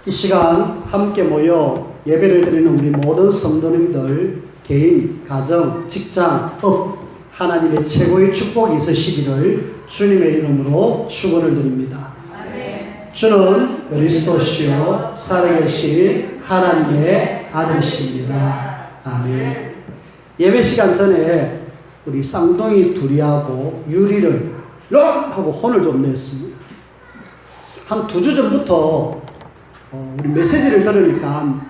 이 시간 함께 모여 예배를 드리는 우리 모든 성도님들 개인, 가정, 직장, 업 하나님의 최고의 축복이 있으시기를 주님의 이름으로 축원을 드립니다. 아멘. 주는 그리스도시요 살아계신 하나님의 아들이십니다. 아멘. 예배 시간 전에 우리 쌍둥이 둘이하고 유리를 하고 혼을 좀 냈습니다. 한 2주 전부터 우리 메시지를 들으니까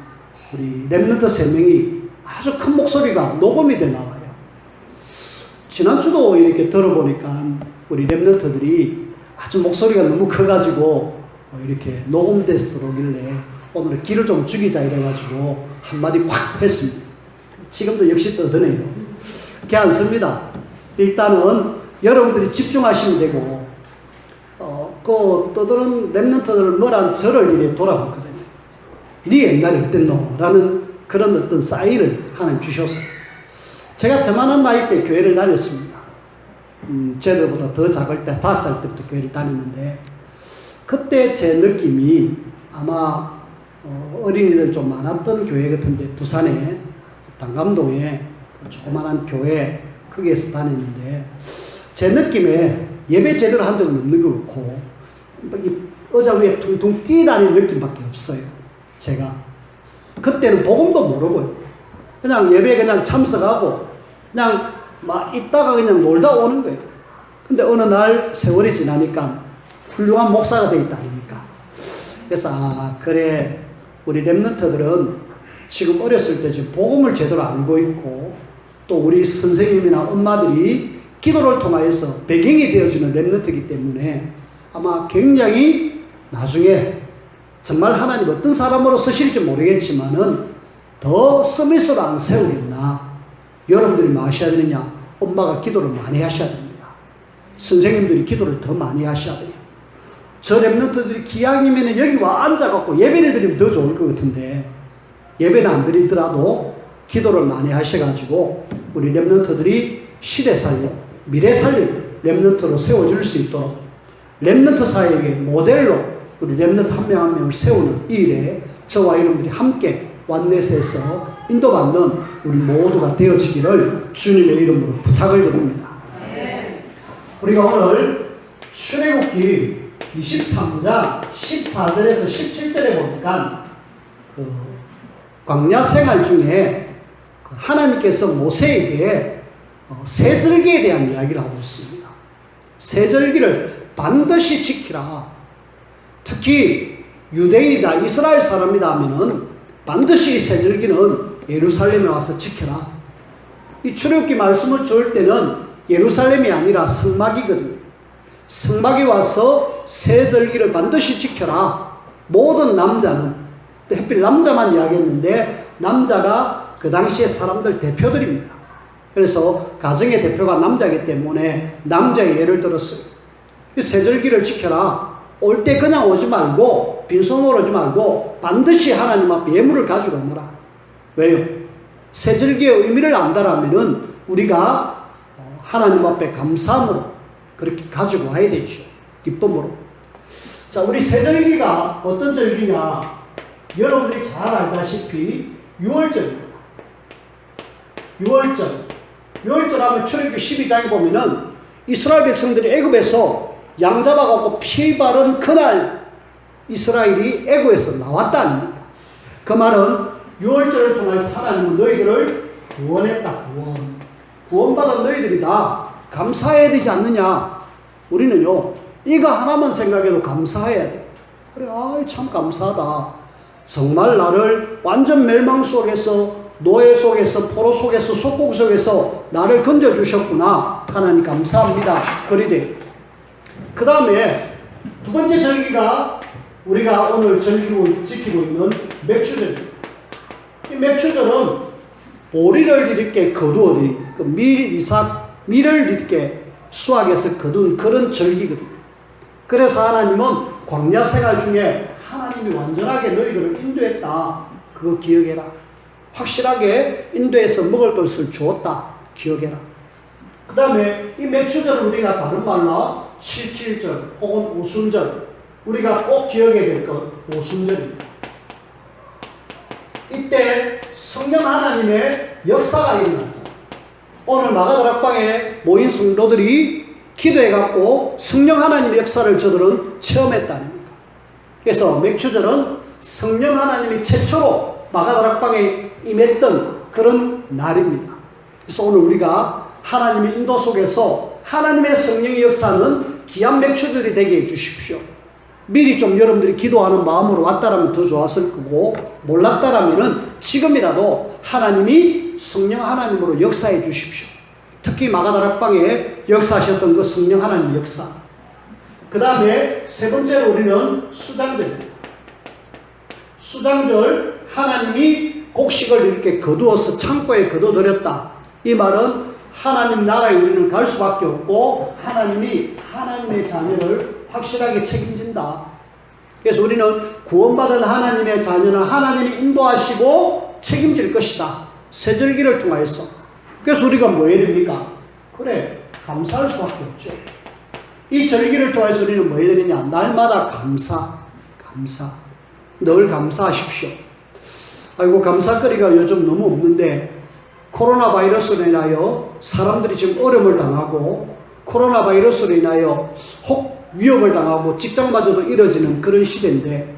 우리 랩런트 3명이 아주 큰 목소리가 녹음이 돼 나와요. 지난주도 이렇게 들어보니까 우리 랩런트들이 아주 목소리가 너무 커가지고 이렇게 녹음돼서 들어오길래 오늘 길을 좀 죽이자 이래가지고 한마디 확 했습니다. 지금도 역시 떠드네요. 괜찮습니다. 일단은 여러분들이 집중하시면 되고 그 떠드는 랩런트들을 뭐란 저를 이래 돌아봤거든요. 네 옛날에 어땠노? 라는 그런 어떤 사인을 하나님 주셨어요. 제가 저만한 나이 때 교회를 다녔습니다. 쟤들보다 더 작을 때 5살 때부터 교회를 다녔는데 그때 제 느낌이 아마 어린이들 좀 많았던 교회 같은데 부산에 단감동에 조그만한 교회 거기에서 다녔는데 제 느낌에 예배 제대로 한 적은 없는 것 같고 의자 위에 퉁퉁 뛰어다니는 느낌밖에 없어요. 제가 그때는 복음도 모르고요. 그냥 예배에 그냥 참석하고 그냥 막 있다가 그냥 놀다 오는 거예요. 근데 어느 날 세월이 지나니까 훌륭한 목사가 돼 있다 아닙니까? 그래서 그래 우리 랩런트들은 지금 어렸을 때 지금 복음을 제대로 알고 있고 또 우리 선생님이나 엄마들이 기도를 통하여서 배경이 되어주는 랩런트이기 때문에 아마 굉장히 나중에 정말 하나님 어떤 사람으로 쓰실지 모르겠지만은 더 서밋으로 안 세우겠나. 여러분들이 뭐 하셔야 되느냐? 엄마가 기도를 많이 하셔야 됩니다. 선생님들이 기도를 더 많이 하셔야 돼요. 저 랩런트들이 기왕이면 여기 와 앉아갖고 예배를 드리면 더 좋을 것 같은데 예배는 안 드리더라도 기도를 많이 하셔가지고 우리 랩런트들이 시대 살려 미래 살려 랩런트로 세워줄 수 있도록 랩런트 사회에게 모델로 우리 랩런트 한 명 한 명을 세우는 이 일에 저와 여러분들이 함께 완넷에서 인도받는 우리 모두가 되어지기를 주님의 이름으로 부탁을 드립니다. 우리가 오늘 출애굽기 23장 14절에서 17절에 보니까 광야 생활 중에 하나님께서 모세에게 세절기에 대한 이야기를 하고 있습니다. 세절기를 반드시 지키라. 특히 유대인이다, 이스라엘 사람이다 하면은 반드시 이 세절기는 예루살렘에 와서 지켜라. 이 출애굽기 말씀을 줄 때는 예루살렘이 아니라 성막이거든요. 성막에 와서 세절기를 반드시 지켜라. 모든 남자는, 하필 남자만 이야기했는데 남자가 그 당시에 사람들 대표들입니다. 그래서 가정의 대표가 남자이기 때문에 남자의 예를 들었어요. 세절기를 지켜라. 올 때 그냥 오지 말고 빈손으로 오지 말고 반드시 하나님 앞에 예물을 가지고 오너라. 왜요? 세절기의 의미를 안다라면은 우리가 하나님 앞에 감사함으로 그렇게 가지고 와야 되죠. 기쁨으로. 자, 우리 세절기가 어떤 절기냐? 여러분들이 잘 알다시피 6월절입니다. 6월절. 6월절 하면 출애굽기 12장에 보면은 이스라엘 백성들이 애굽에서 양 잡아갖고 피 바른 그날 이스라엘이 애굽에서 나왔다 아닙니까? 그 말은 6월절을 통해서 하나님은 너희들을 구원했다. 구원받은 너희들이다. 감사해야 되지 않느냐? 우리는요 이거 하나만 생각해도 감사해야 돼. 그래, 참 감사하다. 정말 나를 완전 멸망 속에서 노예 속에서 포로 속에서 속국 속에서 나를 건져주셨구나. 하나님 감사합니다. 그리되 그 다음에 두 번째 절기가 우리가 오늘 지키고 있는 맥추절입니다. 이 맥추절은 보리를 이렇게 거두어들이 밀을 이렇게 수확해서 거둔 그런 절기거든요. 그래서 하나님은 광야 생활 중에 하나님이 완전하게 너희들을 인도했다. 그거 기억해라. 확실하게 인도해서 먹을 것을 주었다. 기억해라. 그 다음에 이 맥추절은 우리가 다른 말로 7.7절 혹은 오순절 우리가 꼭 기억해야 될 것 오순절입니다. 이때 성령 하나님의 역사가 일어나죠. 오늘 마가다락방에 모인 성도들이 기도해갖고 성령 하나님의 역사를 저들은 체험했다니까. 그래서 맥추절은 성령 하나님이 최초로 마가다락방에 임했던 그런 날입니다. 그래서 오늘 우리가 하나님의 인도 속에서 하나님의 성령의 역사는 귀한 맥추절이 되게 해주십시오. 미리 좀 여러분들이 기도하는 마음으로 왔다라면 더 좋았을 거고, 몰랐다라면은 지금이라도 하나님이 성령 하나님으로 역사해 주십시오. 특히 마가다락방에 역사하셨던 그 성령 하나님 역사. 그 다음에 세 번째로 우리는 수장절입니다. 수장절, 하나님이 곡식을 이렇게 거두어서 창고에 거둬들였다. 이 말은 하나님 나라에 우리는 갈 수밖에 없고 하나님이 하나님의 자녀를 확실하게 책임진다. 그래서 우리는 구원받은 하나님의 자녀는 하나님이 인도하시고 책임질 것이다. 세절기를 통하여서. 그래서 우리가 뭐 해야 됩니까? 그래, 감사할 수밖에 없죠. 이 절기를 통해서 우리는 뭐 해야 되느냐? 날마다 감사. 늘 감사하십시오. 아이고, 감사거리가 요즘 너무 없는데 코로나 바이러스로 인하여 사람들이 지금 어려움을 당하고 코로나 바이러스로 인하여 혹 위협을 당하고 직장마저도 이뤄지는 그런 시대인데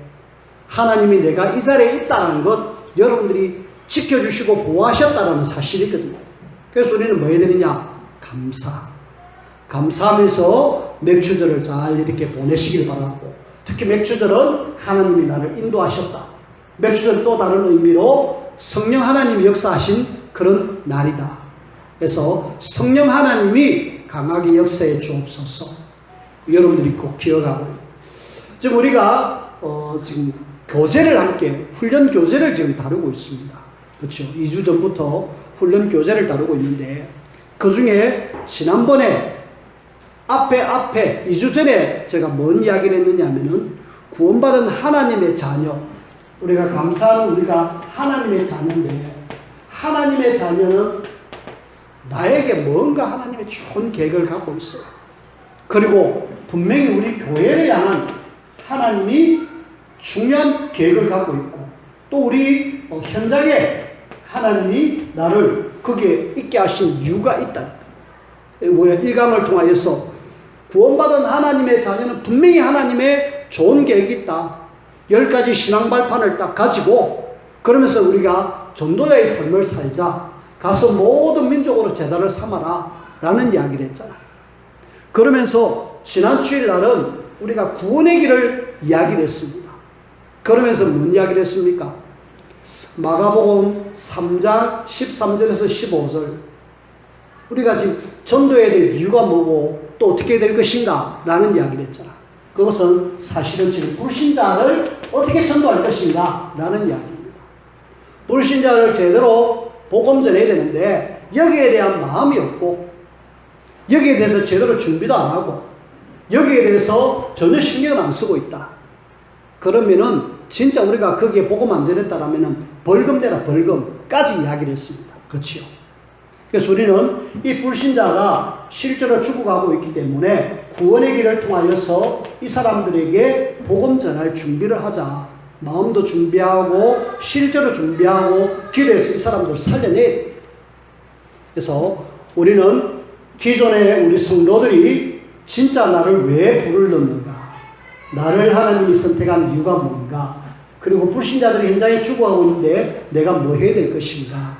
하나님이 내가 이 자리에 있다는 것 여러분들이 지켜주시고 보호하셨다는 사실이거든요. 그래서 우리는 뭐 해야 되느냐? 감사하면서 맥추절을 잘 이렇게 보내시길 바라고, 특히 맥추절은 하나님이 나를 인도하셨다. 맥추절은 또 다른 의미로 성령 하나님이 역사하신 그런 날이다. 그래서 성령 하나님이 강하게 역사해 주옵소서. 여러분들이 꼭 기억하고, 지금 우리가 지금 교제를 함께 훈련 교제를 지금 다루고 있습니다. 그렇죠? 2주 전부터 훈련 교제를 다루고 있는데 그 중에 지난번에 앞에 2주 전에 제가 뭔 이야기를 했느냐 하면은 구원받은 하나님의 자녀, 우리가 감사하는 우리가 하나님의 자녀인데 하나님의 자녀는 나에게 뭔가 하나님의 좋은 계획을 갖고 있어요. 그리고 분명히 우리 교회를 향한 하나님이 중요한 계획을 갖고 있고 또 우리 현장에 하나님이 나를 거기에 있게 하신 이유가 있다. 우리가 1강을 통하여서 구원받은 하나님의 자녀는 분명히 하나님의 좋은 계획이 있다. 10가지 신앙 발판을 딱 가지고 그러면서 우리가 전도자의 삶을 살자. 가서 모든 민족으로 제자를 삼아라 라는 이야기를 했잖아요. 그러면서 지난 주일날은 우리가 구원의 길을 이야기를 했습니다. 그러면서 뭔 이야기를 했습니까? 마가복음 3장 13절에서 15절 우리가 지금 전도해야 될 이유가 뭐고 또 어떻게 될 것인가 라는 이야기를 했잖아. 그것은 사실은 지금 불신자를 어떻게 전도할 것인가 라는 이야기입니다. 불신자를 제대로 복음 전해야 되는데 여기에 대한 마음이 없고 여기에 대해서 제대로 준비도 안 하고 여기에 대해서 전혀 신경을 안 쓰고 있다. 그러면은 진짜 우리가 거기에 복음 안 전했다라면은 벌금 내라 벌금까지 이야기를 했습니다. 그렇죠? 그래서 우리는 이 불신자가 실제로 죽어가고 있기 때문에 구원의 길을 통하여서 이 사람들에게 복음 전할 준비를 하자. 마음도 준비하고 실제로 준비하고 기도해서 이 사람들 살려내야 됩니다. 그래서 우리는 기존에 우리 성도들이 진짜 나를 왜 부르는가, 나를 하나님이 선택한 이유가 뭔가, 그리고 불신자들이 현장에 죽어가고 있는데 내가 뭐 해야 될 것인가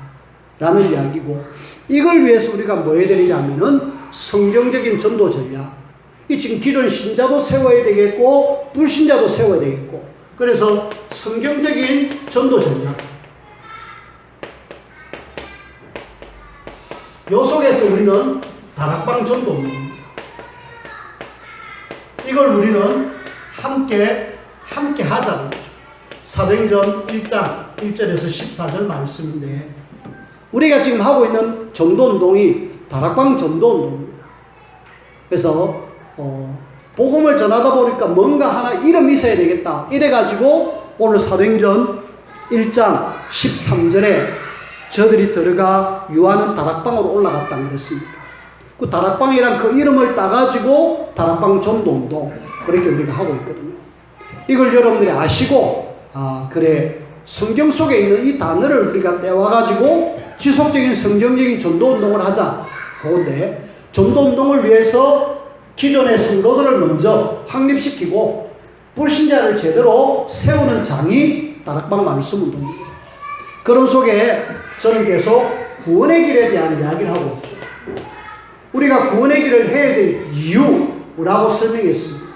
라는 이야기고, 이걸 위해서 우리가 뭐 해야 되느냐 하면은 성경적인 전도 전략, 이 지금 기존 신자도 세워야 되겠고 불신자도 세워야 되겠고, 그래서 성경적인 전도 전략, 요 속에서 우리는 다락방 전도입니다. 이걸 우리는 함께 하자는 거죠. 사도행전 1장 1절에서 14절 말씀인데 우리가 지금 하고 있는 전도운동이 다락방 전도운동입니다. 그래서 복음을 전하다 보니까 뭔가 하나 이름이 있어야 되겠다. 이래가지고 오늘 사도행전 1장 13절에 저들이 들어가 유하는 다락방으로 올라갔다고 그랬습니다. 그 다락방이란 그 이름을 따가지고 다락방 전도운동 그렇게 우리가 하고 있거든요. 이걸 여러분들이 아시고 그래 성경 속에 있는 이 단어를 우리가 떼와가지고 지속적인 성경적인 전도운동을 하자. 그런데 전도운동을 위해서 기존의 성도들을 먼저 확립시키고 불신자를 제대로 세우는 장이 다락방 말씀운동입니다. 그런 속에 저는 계속 구원의 길에 대한 이야기를 하고 있죠. 우리가 구원의 길을 해야 될 이유라고 설명했습니다.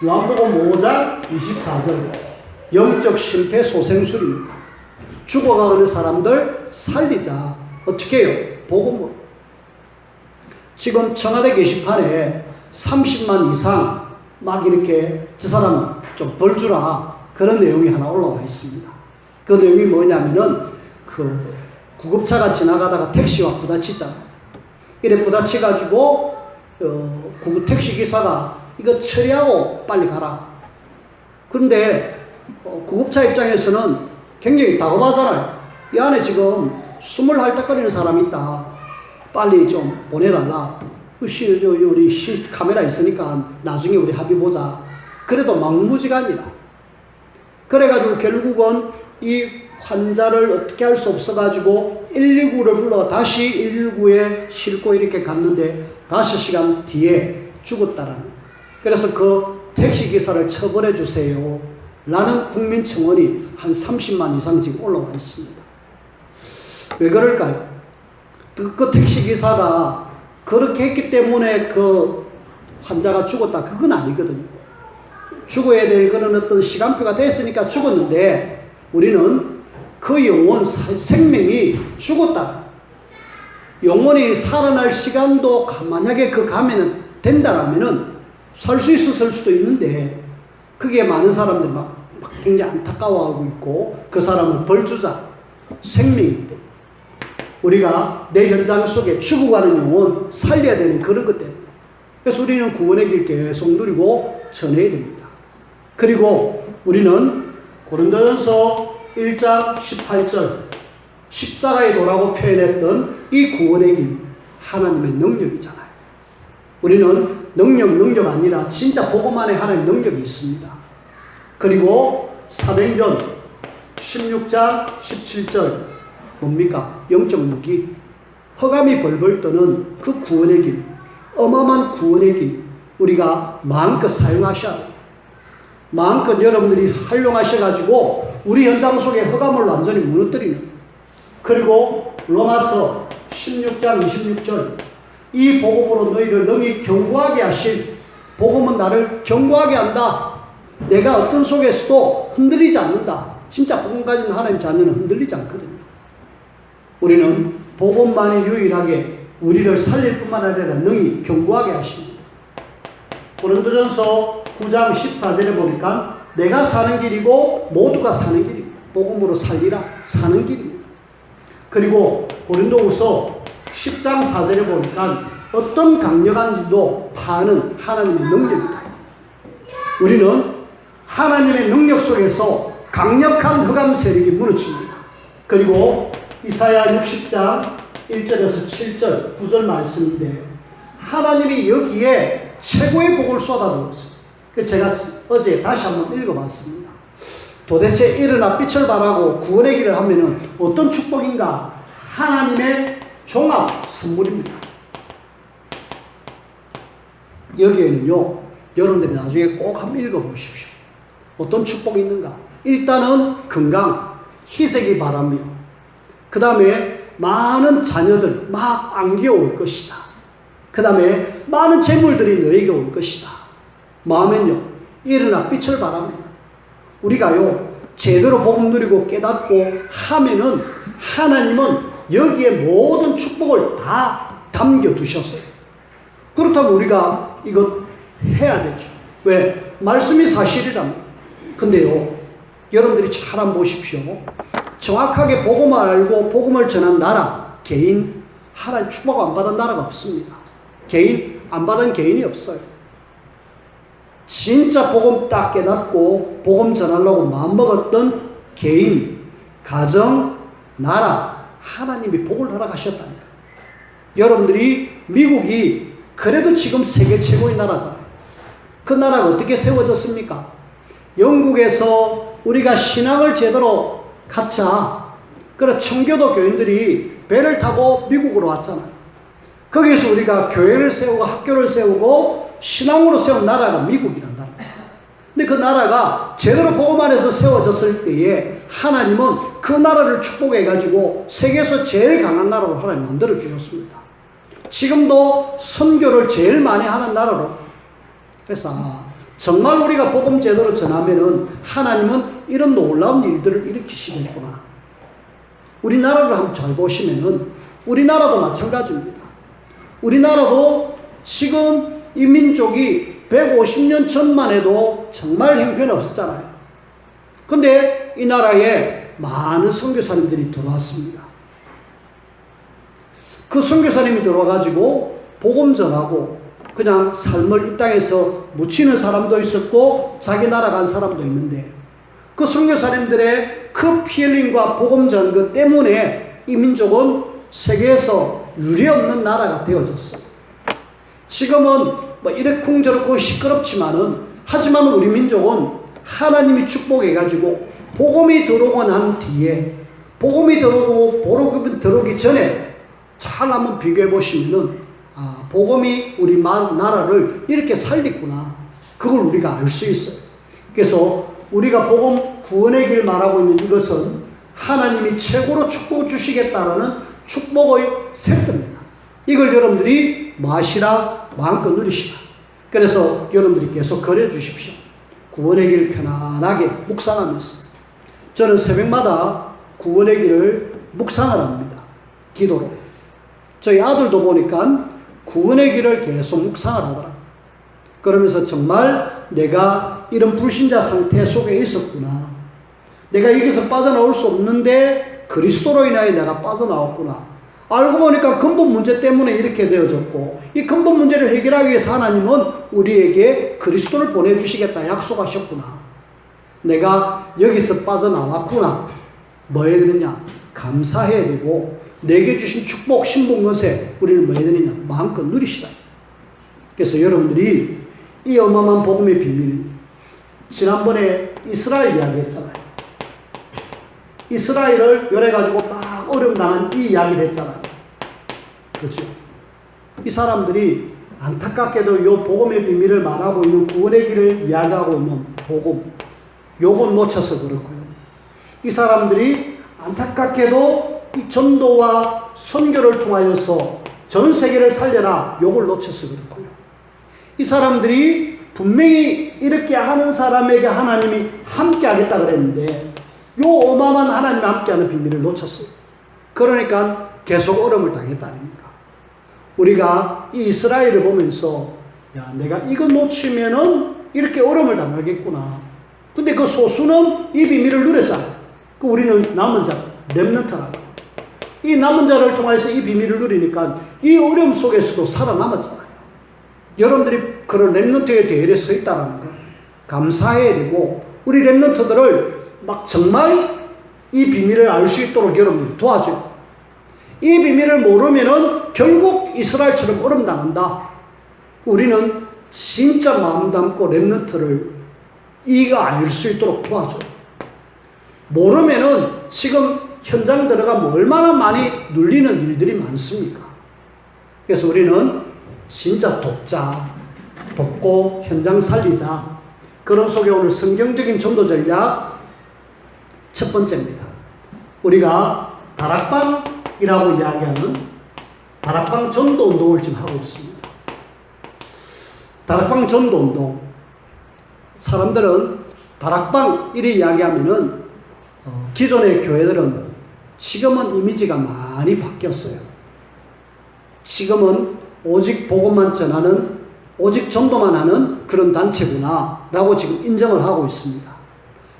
요한복음 5장 24절 영적 심폐소생술입니다. 죽어가는 사람들 살리자. 어떻게 해요? 복음으로. 지금 청와대 게시판에 30만 이상 막 이렇게 저 사람 좀 벌 주라 그런 내용이 하나 올라와 있습니다. 그 내용이 뭐냐면은 그 구급차가 지나가다가 택시와 부딪히잖아요. 이래 부딪혀가지고 구급 택시 기사가 이거 처리하고 빨리 가라. 그런데 구급차 입장에서는 굉장히 다급하잖아요. 이 안에 지금 숨을 헐떡거리는 사람이 있다. 빨리 좀 보내달라. 우리 카메라 있으니까 나중에 우리 합의 보자. 그래도 막무지간이라. 그래가지고 결국은 이 환자를 어떻게 할 수 없어가지고 119를 불러 다시 119에 싣고 이렇게 갔는데 5시간 뒤에 죽었다라는. 그래서 그 택시기사를 처벌해 주세요. 라는 국민청원이 한 30만 이상 지금 올라와 있습니다. 왜 그럴까요? 그 택시기사가 그렇게 했기 때문에 그 환자가 죽었다. 그건 아니거든요. 죽어야 될 그런 어떤 시간표가 됐으니까 죽었는데 우리는 그 영혼, 생명이 죽었다. 영혼이 살아날 시간도 만약에 그 가면은 된다라면은 살 수 있었을 수도 있는데 그게 많은 사람들이 막 굉장히 안타까워하고 있고 그 사람을 벌주자. 생명인데 우리가 내 현장 속에 죽어가는 영혼 살려야 되는 그런 것 때문에 그래서 우리는 구원의 길 계속 누리고 전해야 됩니다. 그리고 우리는 고린도전서 1장 18절 십자가의 도라고 표현했던 이 구원의 길 하나님의 능력이잖아요. 우리는 능력 아니라 진짜 복음 안에 하나님의 능력이 있습니다. 그리고 사도행전 16장 17절 뭡니까? 영적 무기 허감이 벌벌 떠는 그 구원의 길 어마어마한 구원의 길 우리가 마음껏 사용하셔야 돼요. 마음껏 여러분들이 활용하셔가지고 우리 현장 속에 허감을 완전히 무너뜨리는 그리고 로마서 16장 26절 이 복음으로 너희를 능히 견고하게 하실 복음은 나를 견고하게 한다. 내가 어떤 속에서도 흔들리지 않는다. 진짜 복음 가진 하나님 자녀는 흔들리지 않거든요. 우리는 복음만이 유일하게 우리를 살릴 뿐만 아니라 능히 견고하게 하십니다. 고린도전서 9장 14절에 보니까 내가 사는 길이고 모두가 사는 길입니다. 복음으로 살리라 사는 길입니다. 그리고 고린도후서 10장 4절에 보니까 어떤 강력한지도 파는 하나님의 능력이다. 우리는 하나님의 능력 속에서 강력한 흑암 세력이 무너집니다. 그리고 이사야 60장 1절에서 7절 9절 말씀인데 하나님이 여기에 최고의 복을 쏟아부었습니다. 제가 어제 다시 한번 읽어봤습니다. 도대체 일어나 빛을 발하고 구원의 길을 하면은 어떤 축복인가? 하나님의 종합 선물입니다. 여기에는요, 여러분들이 나중에 꼭 한번 읽어보십시오. 어떤 축복이 있는가? 일단은 건강, 희색이 바랍니다. 그 다음에 많은 자녀들 막 안겨올 것이다. 그 다음에 많은 재물들이 너에게 올 것이다. 마음엔요, 일어나 빛을 바랍니다. 우리가요, 제대로 복음 누리고 깨닫고 하면은 하나님은 여기에 모든 축복을 다 담겨두셨어요. 그렇다면 우리가 이거 해야 되죠. 왜? 말씀이 사실이랍니다. 근데요, 여러분들이 잘 한번 보십시오. 정확하게 복음을 알고 복음을 전한 나라, 개인, 하나님 축복 안 받은 나라가 없습니다. 개인, 안 받은 개인이 없어요. 진짜 복음 딱 깨닫고 복음 전하려고 마음먹었던 개인, 가정, 나라, 하나님이 복을 허락하셨다니까. 여러분들이 미국이 그래도 지금 세계 최고의 나라잖아요. 그 나라가 어떻게 세워졌습니까? 영국에서 우리가 신앙을 제대로 갖자. 그래 청교도 교인들이 배를 타고 미국으로 왔잖아요. 거기에서 우리가 교회를 세우고 학교를 세우고 신앙으로 세운 나라가 미국이란 나라입니다. 근데 그 나라가 제대로 복음 안에서 세워졌을 때에 하나님은 그 나라를 축복해가지고 세계에서 제일 강한 나라로 하나님 만들어 주셨습니다. 지금도 선교를 제일 많이 하는 나라로. 그래서 정말 우리가 복음 제대로 전하면은 하나님은 이런 놀라운 일들을 일으키시겠구나. 우리나라를 한번 잘 보시면은 우리나라도 마찬가지입니다. 우리나라도 지금 이 민족이 150년 전만 해도 정말 형편없었잖아요. 근데 이 나라에 많은 선교사님들이 들어왔습니다. 그 선교사님이 들어와가지고 복음 전하고 그냥 삶을 이 땅에서 묻히는 사람도 있었고 자기 나라 간 사람도 있는데 그 선교사님들의 그 피 흘림과 복음 전그 때문에 이 민족은 세계에서 유례없는 나라가 되어졌어요. 지금은 뭐 이래쿵저래쿵 시끄럽지만은 하지만 우리 민족은 하나님이 축복해가지고 복음이 들어오고 난 뒤에 복음이 들어오기 전에 잘 한번 비교해 보시면은 복음이 우리 나라를 이렇게 살렸구나. 그걸 우리가 알 수 있어요. 그래서 우리가 복음 구원의 길 말하고 있는 이것은 하나님이 최고로 축복 주시겠다라는 축복의 세트입니다. 이걸 여러분들이 마시라 마음껏 누리시라. 그래서 여러분들이 계속 거려 주십시오. 구원의 길 편안하게 묵상하면서 저는 새벽마다 구원의 길을 묵상을 합니다. 기도로. 저희 아들도 보니까 구원의 길을 계속 묵상을 하더라. 그러면서 정말 내가 이런 불신자 상태 속에 있었구나. 내가 여기서 빠져나올 수 없는데 그리스도로 인하여 내가 빠져나왔구나. 알고 보니까 근본 문제 때문에 이렇게 되어졌고 이 근본 문제를 해결하기 위해서 하나님은 우리에게 그리스도를 보내주시겠다 약속하셨구나. 내가 여기서 빠져나왔구나. 뭐 해야 되느냐? 감사해야 되고 내게 주신 축복 신분 것에 우리는 뭐 해야 되느냐? 마음껏 누리시다. 그래서 여러분들이 이 어마어마한 복음의 비밀, 지난번에 이스라엘 이야기했잖아요. 이스라엘을 열해가지고 막 어려움 당한 이 이야기를 했잖아요. 그렇죠? 이 사람들이 안타깝게도 이 복음의 비밀을 말하고 있는 구원의 길을 이야기하고 있는 복음, 요건 놓쳐서 그렇고요. 이 사람들이 안타깝게도 이 전도와 선교를 통하여서 전 세계를 살려라, 요걸 놓쳐서 그렇고요. 이 사람들이 분명히 이렇게 하는 사람에게 하나님이 함께 하겠다 그랬는데 요 어마어마한 하나님이 함께하는 비밀을 놓쳤어요. 그러니까 계속 어려움을 당했다 아닙니까? 우리가 이 이스라엘을 보면서 야, 내가 이거 놓치면은 이렇게 어려움을 당하겠구나. 근데 그 소수는 이 비밀을 누렸잖아. 그 우리는 남은 자, 렘넌트라고. 이 남은 자를 통해서 이 비밀을 누리니까 이 어려움 속에서도 살아남았잖아요. 여러분들이 그런 렘넌트의 대열에 서 있다는 거 감사해야 되고 우리 렘넌트들을 막 정말 이 비밀을 알 수 있도록 여러분들이 도와줘요. 이 비밀을 모르면은 결국 이스라엘처럼 어려움 당한다. 우리는 진짜 마음 담고 렘넌트를 이가 알 수 있도록 도와줘요. 모르면은 지금 현장 들어가면 얼마나 많이 눌리는 일들이 많습니까? 그래서 우리는 진짜 돕고 현장 살리자. 그런 속에 오늘 성경적인 전도 전략 첫 번째입니다. 우리가 다락방이라고 이야기하는 다락방 전도 운동을 지금 하고 있습니다. 다락방 전도 운동. 사람들은 다락방 이리 이야기하면은 기존의 교회들은 지금은 이미지가 많이 바뀌었어요. 지금은 오직 복음만 전하는 오직 전도만 하는 그런 단체구나 라고 지금 인정을 하고 있습니다.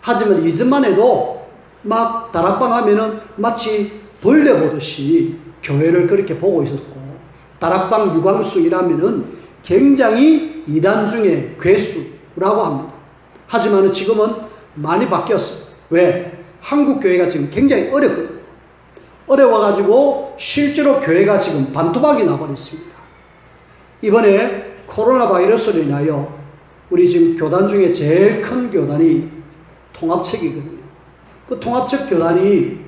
하지만 이전만 해도 막 다락방 하면은 마치 벌레 보듯이 교회를 그렇게 보고 있었고 다락방 유광수이라면은 굉장히 이단 중에 괴수라고 합니다. 하지만 지금은 많이 바뀌었어요. 왜? 한국 교회가 지금 굉장히 어렵거든요. 어려워가지고 실제로 교회가 지금 반토막이 나버렸습니다. 이번에 코로나 바이러스로 인하여 우리 지금 교단 중에 제일 큰 교단이 통합책이거든요. 그 통합책 교단이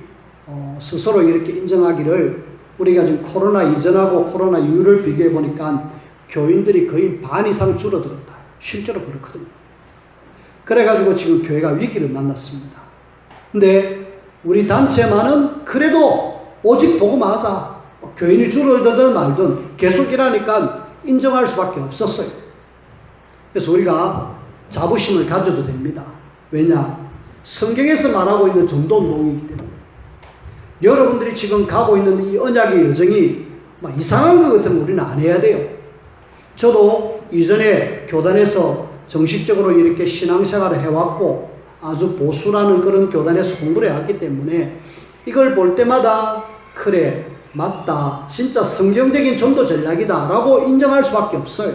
스스로 이렇게 인정하기를 우리가 지금 코로나 이전하고 코로나 이후를 비교해 보니까 교인들이 거의 반 이상 줄어들었다. 실제로 그렇거든요. 그래가지고 지금 교회가 위기를 만났습니다. 근데 우리 단체만은 그래도 오직 복음하자. 교인이 줄어들든 말든 계속 일하니까 인정할 수밖에 없었어요. 그래서 우리가 자부심을 가져도 됩니다. 왜냐? 성경에서 말하고 있는 전도운동이기 때문에. 여러분들이 지금 가고 있는 이 언약의 여정이 막 이상한 것 같으면 우리는 안 해야 돼요. 저도 이전에 교단에서 정식적으로 이렇게 신앙생활을 해왔고 아주 보수라는 그런 교단에서 공부를 해왔기 때문에 이걸 볼 때마다 그래, 맞다, 진짜 성경적인 전도 전략이다 라고 인정할 수밖에 없어요.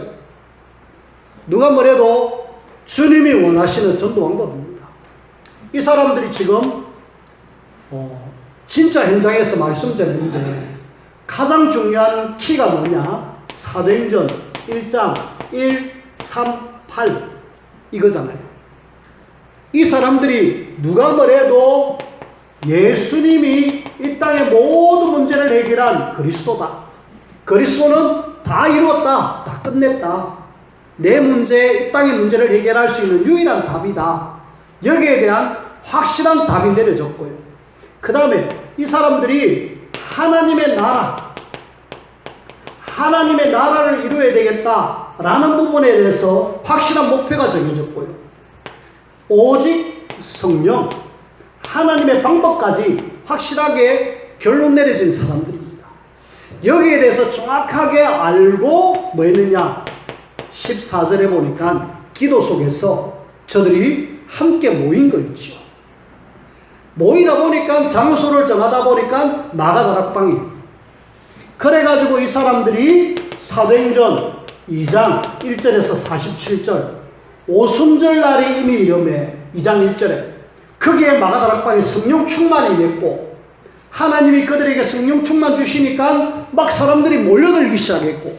누가 뭐래도 주님이 원하시는 전도 방법입니다. 이 사람들이 지금 진짜 현장에서 말씀 전했는데 가장 중요한 키가 뭐냐? 사도행전 1장 1, 3, 8 이거잖아요. 이 사람들이 누가 뭐래도 예수님이 이 땅의 모든 문제를 해결한 그리스도다. 그리스도는 다 이루었다. 다 끝냈다. 내 문제, 이 땅의 문제를 해결할 수 있는 유일한 답이다. 여기에 대한 확실한 답이 내려졌고요. 그 다음에 이 사람들이 하나님의 나라를 이루어야 되겠다라는 부분에 대해서 확실한 목표가 정해졌고요. 오직 성령, 하나님의 방법까지 확실하게 결론 내려진 사람들입니다. 여기에 대해서 정확하게 알고 뭐 했느냐? 14절에 보니까 기도 속에서 저들이 함께 모인 거 있죠. 모이다 보니까 장소를 정하다 보니까 마가다락방이. 그래가지고 이 사람들이 사도행전 2장 1절에서 47절 오순절 날이 이미 이름에 2장 1절에 거기에 마가다락방에 성령 충만이 있고 하나님이 그들에게 성령 충만 주시니까 막 사람들이 몰려들기 시작했고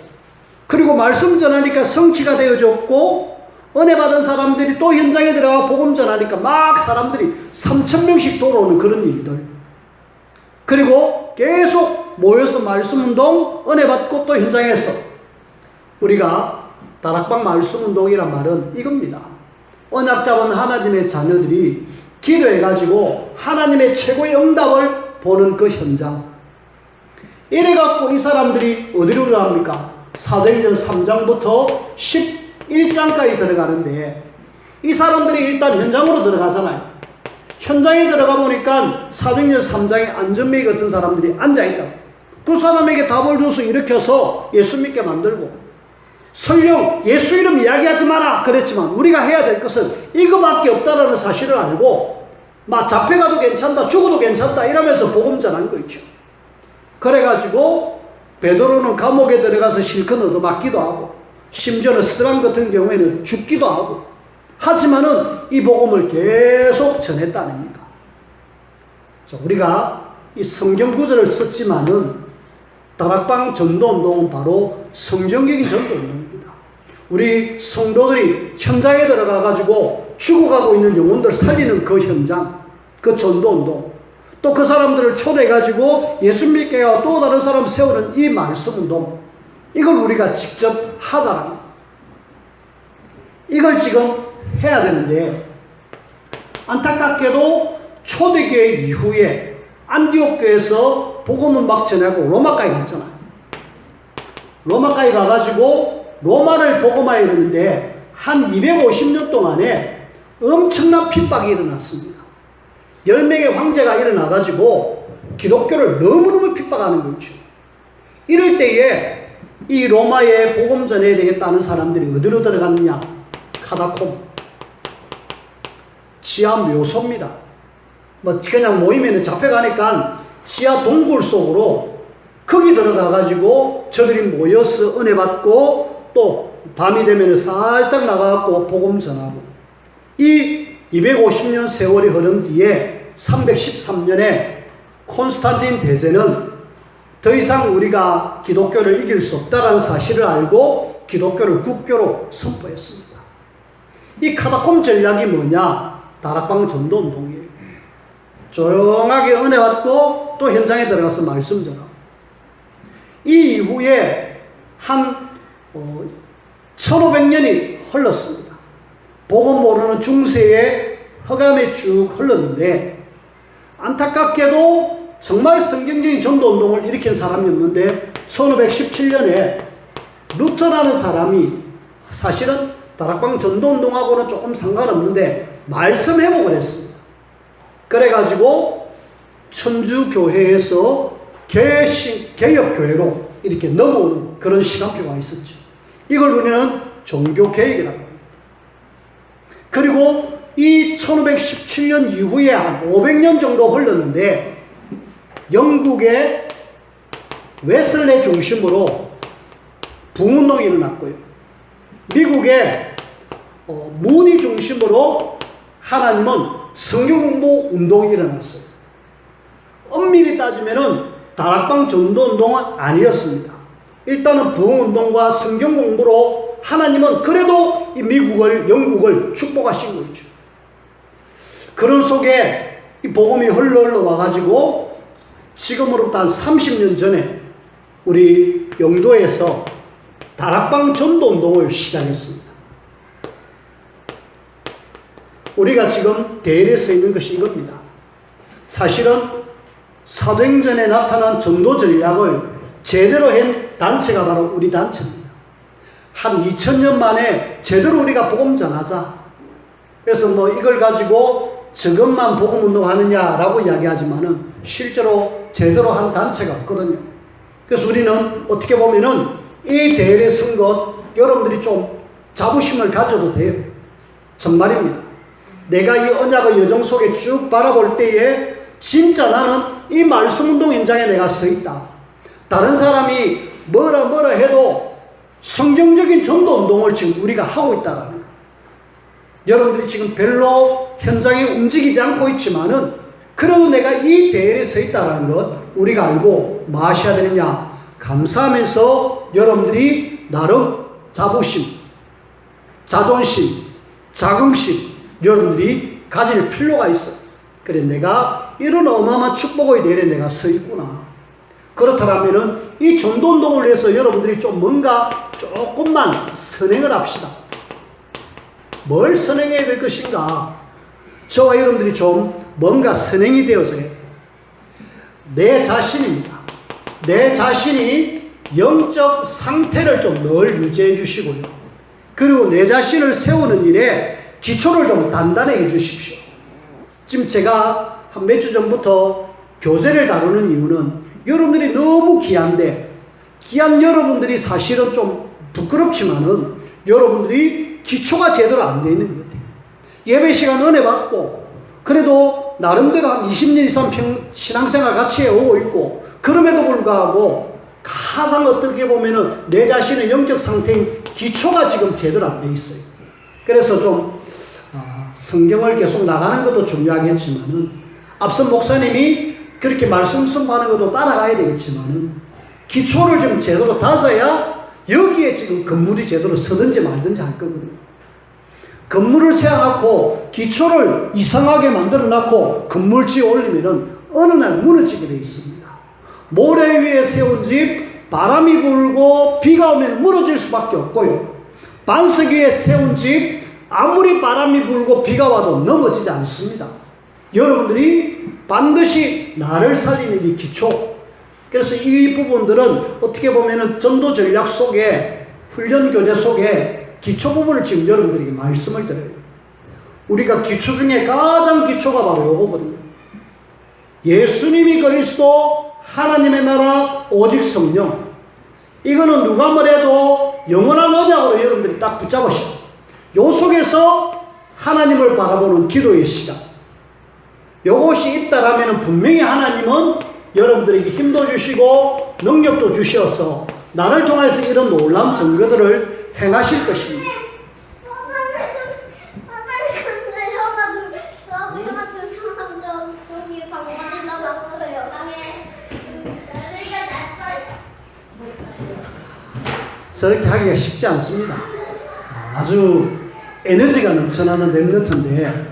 그리고 말씀 전하니까 성취가 되어졌고 은혜 받은 사람들이 또 현장에 들어가 복음 전하니까 막 사람들이 3,000명씩 돌아오는 그런 일들. 그리고 계속 모여서 말씀 운동, 은혜 받고 또 현장에서 우리가 다락방 말씀 운동이란 말은 이겁니다. 언약 잡은 하나님의 자녀들이 기도해가지고 하나님의 최고의 응답을 보는 그 현장. 이래갖고 이 사람들이 어디로 들어갑니까? 사도행전 3장부터 11장까지 들어가는데 이 사람들이 일단 현장으로 들어가잖아요. 현장에 들어가 보니까 사도행전 3장에 안전메이 같은 사람들이 앉아있다. 그 사람에게 답을 줘서 일으켜서 예수 믿게 만들고 설령 예수 이름 이야기하지 마라 그랬지만 우리가 해야 될 것은 이거밖에 없다라는 사실을 알고 막 잡혀가도 괜찮다, 죽어도 괜찮다 이러면서 복음 전한 거 있죠. 그래가지고 베드로는 감옥에 들어가서 실컷 얻어맞기도 하고 심지어는 스드랑 같은 경우에는 죽기도 하고 하지만은 이 복음을 계속 전했다는 겁니다. 자, 우리가 이 성경 구절을 썼지만은 다락방 전도운동은 바로 성경적인 전도운동입니다. 우리 성도들이 현장에 들어가가지고 죽어가고 있는 영혼들 살리는 그 현장, 그 전도운동, 또 그 사람들을 초대해가지고 예수 믿게 하고 또 다른 사람 세우는 이 말씀운동, 이걸 우리가 직접 하자랍니다. 이걸 지금 해야 되는데 안타깝게도 초대교회 이후에 안디옥 교회에서 복음은 막 전하고 로마까지 갔잖아요. 로마까지 가가지고 로마를 복음화해야 되는데 한 250년 동안에 엄청난 핍박이 일어났습니다. 10명의 황제가 일어나가지고 기독교를 너무너무 핍박하는 거죠. 이럴 때에 이 로마에 복음 전해야 되겠다는 사람들이 어디로 들어갔느냐? 카다콤, 지하 묘소입니다. 뭐 그냥 모이면 잡혀가니까 지하 동굴 속으로 거기 들어가가지고 저들이 모여서 은혜 받고 또 밤이 되면 살짝 나가갖고 복음 전하고 이 250년 세월이 흐른 뒤에 313년에 콘스탄틴 대제는 더 이상 우리가 기독교를 이길 수 없다는 사실을 알고 기독교를 국교로 선포했습니다. 이 카다콤 전략이 뭐냐? 다락방 전도운동이에요. 조용하게 은혜 받고 또 현장에 들어가서 말씀 전하고. 이 이후에 한 1500년이 흘렀습니다. 복음 모르는 중세에 허감에 쭉 흘렀는데, 안타깝게도 정말 성경적인 전도운동을 일으킨 사람이었는데 1517년에 루터라는 사람이, 사실은 다락방 전도운동하고는 조금 상관없는데 말씀 회복을 했습니다. 그래가지고 천주교회에서 개혁교회로 이렇게 넘어오는 그런 시간표가 있었죠. 이걸 우리는 종교개혁이라고 합니다. 그리고 이 1517년 이후에 한 500년 정도 흘렀는데, 영국의 웨슬레 중심으로 부흥운동이 일어났고요. 미국의 무디 중심으로 하나님은 성경공부 운동이 일어났어요. 엄밀히 따지면은 다락방 전도운동은 아니었습니다. 일단은 부흥운동과 성경공부로 하나님은 그래도 이 미국을, 영국을 축복하신 거죠. 그런 속에 이 복음이 흘러 와가지고 지금으로부터 한 30년 전에 우리 영도에서 다락방 전도운동을 시작했습니다. 우리가 지금 대열에 서 있는 것이 이겁니다. 사실은 사도행전에 나타난 전도 전략을 제대로 한 단체가 바로 우리 단체입니다. 한 2000년 만에 제대로 우리가 복음 전하자. 그래서 뭐 이걸 가지고 저것만 복음 운동하느냐라고 이야기하지만은 실제로 제대로 한 단체가 없거든요. 그래서 우리는 어떻게 보면은 이 대회에 선 것 여러분들이 좀 자부심을 가져도 돼요. 정말입니다. 내가 이 언약의 여정 속에 쭉 바라볼 때에 진짜 나는 이 말씀 운동 현장에 내가 서 있다. 다른 사람이 뭐라 해도 성경적인 전도 운동을 지금 우리가 하고 있다는 거. 여러분들이 지금 별로 현장에 움직이지 않고 있지만은 그래도 내가 이 대회에 서 있다는 것 우리가 알고 뭐 하셔야 되느냐. 감사하면서 여러분들이 나름 자부심, 자존심, 자긍심 여러분들이 가질 필요가 있어. 그래, 내가 이런 어마어마한 축복의 대회에 내가 서 있구나. 그렇다면은 이 전도운동을 위해서 여러분들이 좀 뭔가 조금만 선행을 합시다. 뭘 선행해야 될 것인가? 저와 여러분들이 좀 뭔가 선행이 되어져야 돼요. 내 자신입니다. 내 자신이 영적 상태를 좀 늘 유지해 주시고요. 그리고 내 자신을 세우는 일에 기초를 좀 단단히 해 주십시오. 지금 제가 한 몇 주 전부터 교재를 다루는 이유는 여러분들이 너무 귀한데, 귀한 여러분들이 사실은 좀 부끄럽지만은 여러분들이 기초가 제대로 안 돼 있는 것 같아요. 예배 시간 은혜 받고, 그래도 나름대로 한 20년 이상 신앙생활 같이 해오고 있고, 그럼에도 불구하고 가장 어떻게 보면은 내 자신의 영적 상태인 기초가 지금 제대로 안 돼 있어요. 그래서 좀 성경을 계속 나가는 것도 중요하겠지만은, 앞선 목사님이 그렇게 말씀 선포하는 것도 따라가야 되겠지만은, 기초를 좀 제대로 다져야 여기에 지금 건물이 제대로 서든지 말든지 할 거거든요. 건물을 세워놓고 기초를 이상하게 만들어놓고 건물 지어 올리면은 어느 날 무너지게 되어 있습니다. 모래 위에 세운 집, 바람이 불고 비가 오면 무너질 수밖에 없고요. 반석 위에 세운 집, 아무리 바람이 불고 비가 와도 넘어지지 않습니다. 여러분들이 반드시 나를 살리는 이 기초. 그래서 이 부분들은 어떻게 보면은 전도 전략 속에, 훈련 교재 속에 기초 부분을 지금 여러분들에게 말씀을 드려요. 우리가 기초 중에 가장 기초가 바로 요거거든요. 예수님이 그리스도, 하나님의 나라, 오직 성령. 이거는 누가 뭐래도 영원한 언약으로 여러분들이 딱 붙잡으셔. 요 속에서 하나님을 바라보는 기도의 시간. 요것이 있다라면 분명히 하나님은 여러분들에게 힘도 주시고 능력도 주셔서 나를 통해서 이런 놀라운 증거들을 행하실 것입니다. 저렇게 하기가 쉽지 않습니다. 아주 에너지가 넘쳐나는 랩런트인데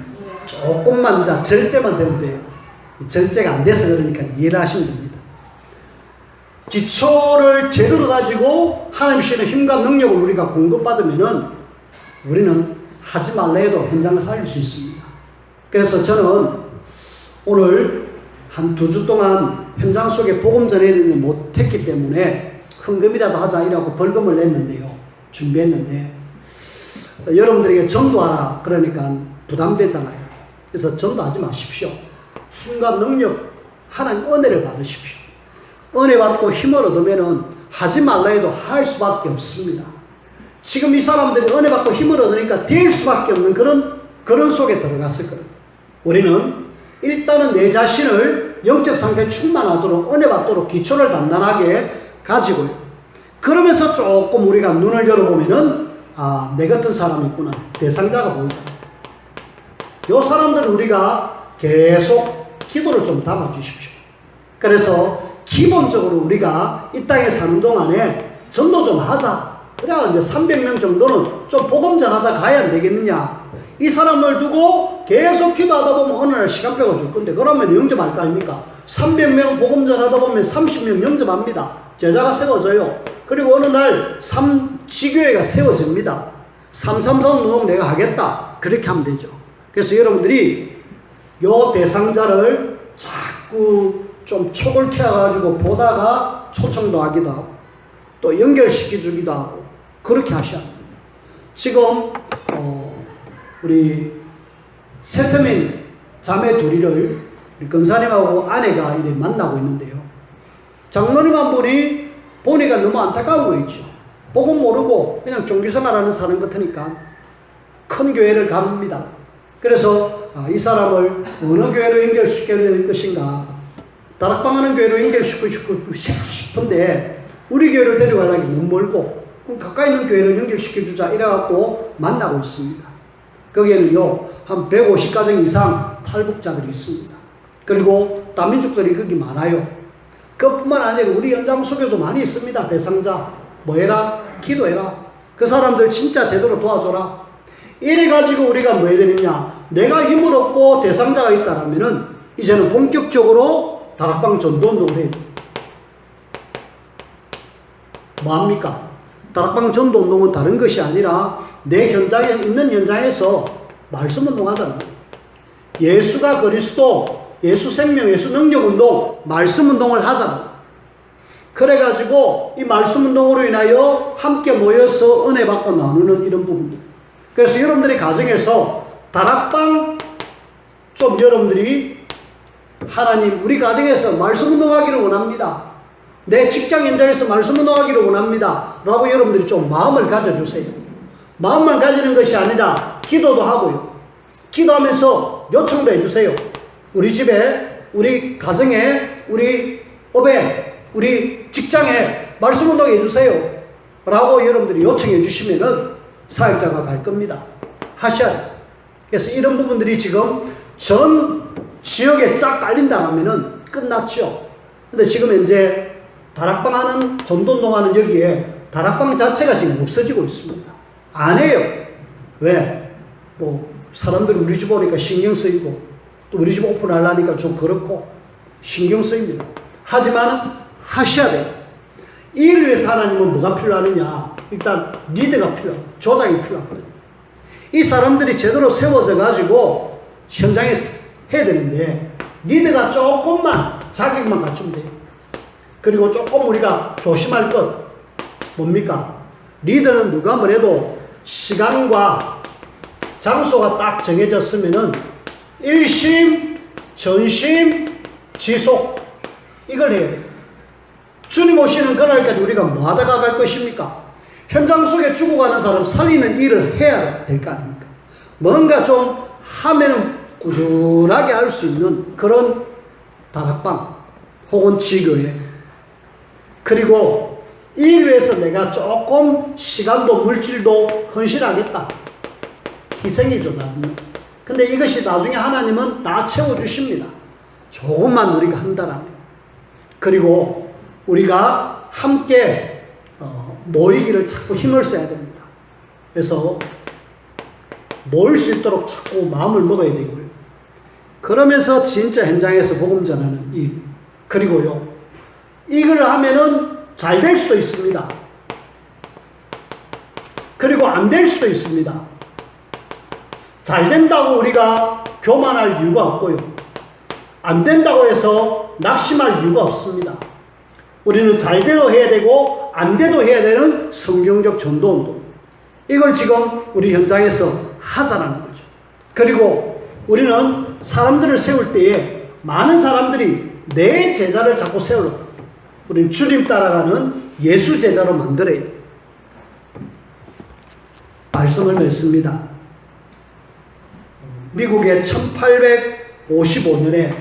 조금만 이제 절제만 되면 돼요. 절제가 안 돼서 그러니까 이해를 하시면 됩니다. 기초를 제대로 가지고 하나님 주시는 힘과 능력을 우리가 공급받으면은 우리는 하지 말라 해도 현장을 살릴 수 있습니다. 그래서 저는 오늘 한 2주 동안 현장 속에 복음 전해드리지 못했기 때문에 헌금이라도 하자 이라고 벌금을 냈는데요. 준비했는데 여러분들에게 전도하라 그러니까 부담되잖아요. 그래서 전도하지 마십시오. 힘과 능력, 하나님 은혜를 받으십시오. 은혜 받고 힘을 얻으면은 하지 말라 해도 할 수밖에 없습니다. 지금 이 사람들이 은혜 받고 힘을 얻으니까 될 수밖에 없는 그런 속에 들어갔을 거예요. 우리는 일단은 내 자신을 영적 상태에 충만하도록 은혜 받도록 기초를 단단하게 가지고요. 그러면서 조금 우리가 눈을 열어보면은 내 같은 사람이 있구나. 대상자가 보이죠. 요 사람들은 우리가 계속 기도를 좀 담아주십시오. 그래서 기본적으로 우리가 이 땅에 사는 동안에 전도 좀 하자. 그래야 이제 300명 정도는 좀 복음 전하다 가야 안 되겠느냐. 이 사람을 두고 계속 기도하다 보면 어느 날 시간표가 줄 건데 그러면 영접할 거 아닙니까? 300명 복음 전하다 보면 30명 영접합니다. 제자가 세워져요. 그리고 어느 날 지교회가 세워집니다. 333 노동 내가 하겠다. 그렇게 하면 되죠. 그래서 여러분들이 요 대상자를 자꾸 좀 촉을 켜가지고 보다가 초청도 하기도 하고 또 연결시켜 주기도 하고 그렇게 하셔야 합니다. 지금 우리 세터민 자매 둘이를 우리 근사님하고 아내가 이렇게 만나고 있는데요. 장로님 한 분이 보니까 너무 안타까운 거 있죠. 복음 모르고 그냥 종교생활하는 사람 같으니까 큰 교회를 갑니다. 그래서 이 사람을 어느 교회로 연결시켜야 될 것인가. 다락방하는 교회로 연결시키고 싶은데 우리 교회를 데려가려니 너무 멀고 그럼 가까이 있는 교회를 연결시켜주자 이래갖고 만나고 있습니다. 거기에는요 한 150가정 이상 탈북자들이 있습니다. 그리고 다민족들이 거기 많아요. 그뿐만 아니라 우리 현장 속에도 많이 있습니다. 대상자 뭐 해라? 기도해라. 그 사람들 진짜 제대로 도와줘라. 이래가지고 우리가 뭐 해야 되느냐. 내가 힘을 얻고 대상자가 있다라면은 이제는 본격적으로 다락방 전도운동을 해야 돼요. 뭐합니까? 다락방 전도운동은 다른 것이 아니라 내 현장에 있는 현장에서 말씀운동하잖아요. 예수가 그리스도, 예수 생명, 예수 능력운동, 말씀운동을 하잖아요. 그래가지고 이 말씀운동으로 인하여 함께 모여서 은혜 받고 나누는 이런 부분들. 그래서 여러분들이 가정에서 다락방 좀 여러분들이 하나님 우리 가정에서 말씀운동하기를 원합니다. 내 직장 현장에서 말씀운동하기를 원합니다. 라고 여러분들이 좀 마음을 가져주세요. 마음만 가지는 것이 아니라 기도도 하고요. 기도하면서 요청도 해주세요. 우리 집에, 우리 가정에, 우리 업에, 우리 직장에 말씀운동 해주세요. 라고 여러분들이 요청해 주시면은 사역자가 갈 겁니다. 하셔야 돼요. 그래서 이런 부분들이 지금 전 지역에 쫙 깔린다 하면은 끝났죠. 근데 지금 현재 다락방 하는, 전도운동 하는 여기에 다락방 자체가 지금 없어지고 있습니다. 안 해요. 왜? 뭐, 사람들이 우리 집 오니까 신경 쓰이고, 또 우리 집 오픈하려니까 좀 그렇고, 신경 쓰입니다. 하지만 하셔야 돼요. 이 일을 위해서 하나님은 뭐가 필요하느냐? 일단 리드가 필요하고, 조장이 필요하거든요. 이 사람들이 제대로 세워져 가지고 현장에 해야 되는데, 리드가 조금만 자격만 갖추면 돼요. 그리고 조금 우리가 조심할 것, 뭡니까? 리더는 누가 뭐래도 시간과 장소가 딱 정해졌으면은 일심, 전심, 지속, 이걸 해야 돼요. 주님 오시는 그날까지 우리가 뭐 하다가 갈 것입니까? 현장 속에 죽어가는 사람 살리는 일을 해야 될 거 아닙니까? 뭔가 좀 하면은 꾸준하게 할 수 있는 그런 다락방 혹은 지교회. 그리고 이 일을 위해서 내가 조금 시간도 물질도 헌신하겠다. 희생이죠, 나중에. 근데 이것이 나중에 하나님은 다 채워주십니다. 조금만 우리가 한다라면. 그리고 우리가 함께 모이기를 자꾸 힘을 써야 됩니다. 그래서 모일 수 있도록 자꾸 마음을 먹어야 되고요. 그러면서 진짜 현장에서 복음 전하는 일. 그리고요, 이걸 하면은 잘 될 수도 있습니다. 그리고 안 될 수도 있습니다. 잘 된다고 우리가 교만할 이유가 없고요. 안 된다고 해서 낙심할 이유가 없습니다. 우리는 잘대로 해야 되고 안 돼도 해야 되는 성경적 전도운동. 이걸 지금 우리 현장에서 하자라는 거죠. 그리고 우리는 사람들을 세울 때에 많은 사람들이 내 제자를 자꾸 세우려고, 우리는 주님 따라가는 예수 제자로 만들어야 돼요. 말씀을 맺습니다. 미국의 1855년에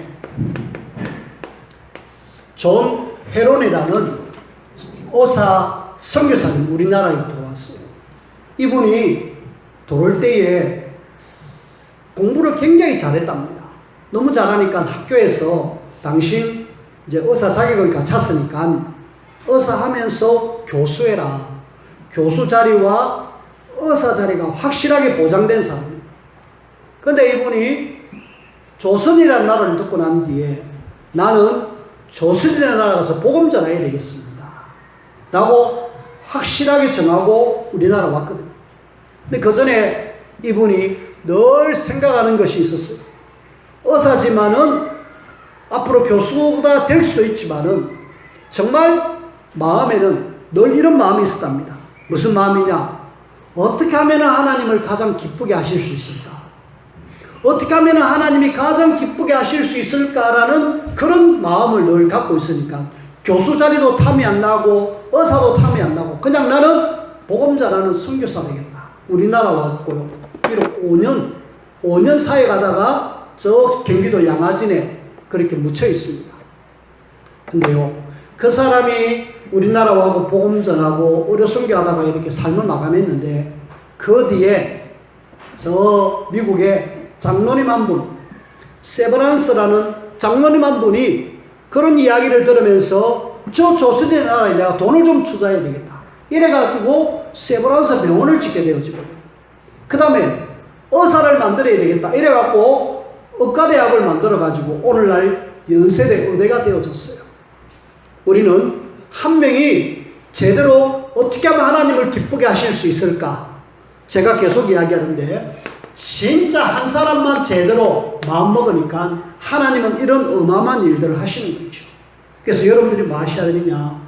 존 헤론이라는 의사 선교사님 우리나라에 들어왔어요. 이분이 들어올 때에 공부를 굉장히 잘했답니다. 너무 잘하니까 학교에서 당신 이제 의사 자격을 갖췄으니까 의사 하면서 교수해라. 교수 자리와 의사 자리가 확실하게 보장된 사람입니다. 근데 이분이 조선이라는 나라를 듣고 난 뒤에 나는 조선이라는 나라 가서 복음 전해야 되겠습니다. 라고 확실하게 정하고 우리나라 왔거든요. 근데 그 전에 이분이 늘 생각하는 것이 있었어요. 의사지만은 앞으로 교수가 될 수도 있지만은 정말 마음에는 늘 이런 마음이 있었답니다. 무슨 마음이냐? 어떻게 하면 하나님을 가장 기쁘게 하실 수 있을까? 어떻게 하면 하나님이 가장 기쁘게 하실 수 있을까라는 그런 마음을 늘 갖고 있으니까 교수 자리도 탐이 안 나고 의사도 탐이 안 나고 그냥 나는 복음 전하는 선교사 되겠다. 우리나라 왔고요. 비록 5년 사회 가다가 저 경기도 양화진에 그렇게 묻혀 있습니다. 근데요, 그 사람이 우리나라 와고 복음 전하고 의료 선교하다가 이렇게 삶을 마감했는데 그 뒤에 저 미국에 장로님 한 분, 세브란스라는 장로님 한 분이 그런 이야기를 들으면서 저 조선의 나라에 내가 돈을 좀 투자해야 되겠다. 이래가지고 세브란스 병원을 짓게 되어지고, 그 다음에 의사를 만들어야 되겠다. 이래갖고 의과대학을 만들어가지고 오늘날 연세대 의대가 되어졌어요. 우리는 한 명이 제대로 어떻게 하면 하나님을 기쁘게 하실 수 있을까? 제가 계속 이야기하는데 진짜 한 사람만 제대로 마음먹으니까 하나님은 이런 어마어마한 일들을 하시는 거죠. 그래서 여러분들이 뭐 하셔야 되느냐?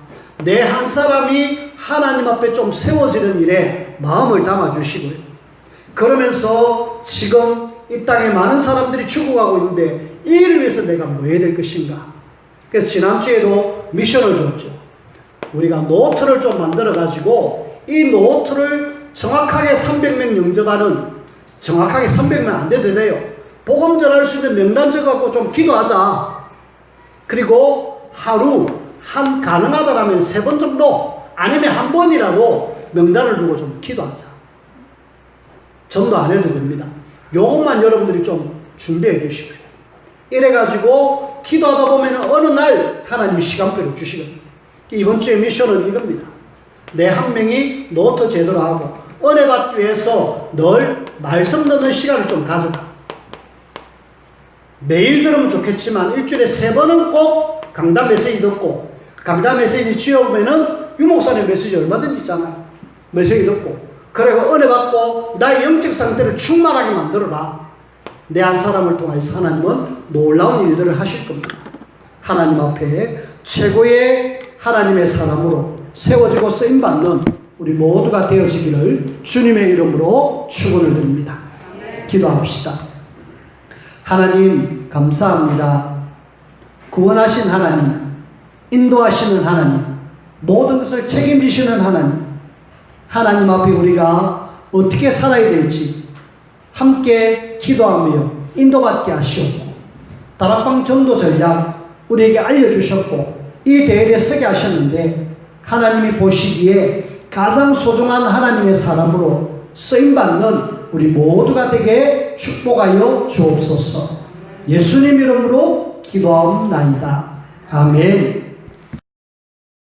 내 한 사람이 하나님 앞에 좀 세워지는 일에 마음을 담아주시고요. 그러면서 지금 이 땅에 많은 사람들이 죽어가고 있는데 이 일을 위해서 내가 뭐 해야 될 것인가? 그래서 지난주에도 미션을 줬죠. 우리가 노트를 좀 만들어가지고 이 노트를 정확하게 300명 영접하는, 정확하게 300명 안 돼도 돼요. 복음 전할 수 있는 명단 적어갖고 좀 기도하자. 그리고 하루 가능하다라면 3번 정도, 아니면 한 번이라도 명단을 두고 좀 기도하자. 전도 안 해도 됩니다. 요것만 여러분들이 좀 준비해 주십시오. 이래가지고 기도하다 보면 어느 날 하나님이 시간표를 주시거든요. 이번 주의 미션은 이겁니다. 내 한 명이 노트 제대로 하고 은혜 받기 위해서 늘 말씀 듣는 시간을 좀 가져라. 매일 들으면 좋겠지만 일주일에 3번은 꼭 강단 메시지 듣고, 강단 메시지 지어보면은 유목사님 메시지 얼마든지 있잖아요. 메시지 듣고, 그리고 은혜 받고 나의 영적 상태를 충만하게 만들어라. 내 한 사람을 통해서 하나님은 놀라운 일들을 하실 겁니다. 하나님 앞에 최고의 하나님의 사람으로 세워지고 쓰임받는 우리 모두가 되어지기를 주님의 이름으로 축원을 드립니다. 기도합시다. 하나님 감사합니다. 구원하신 하나님, 인도하시는 하나님, 모든 것을 책임지시는 하나님, 하나님 앞에 우리가 어떻게 살아야 될지 함께 기도하며 인도받게 하시옵고, 다락방 전도 전략 우리에게 알려주셨고 이 대회에 서게 하셨는데 하나님이 보시기에 가장 소중한 하나님의 사람으로 쓰임받는 우리 모두가 되게 축복하여 주옵소서. 예수님 이름으로 기도하옵나이다. 아멘.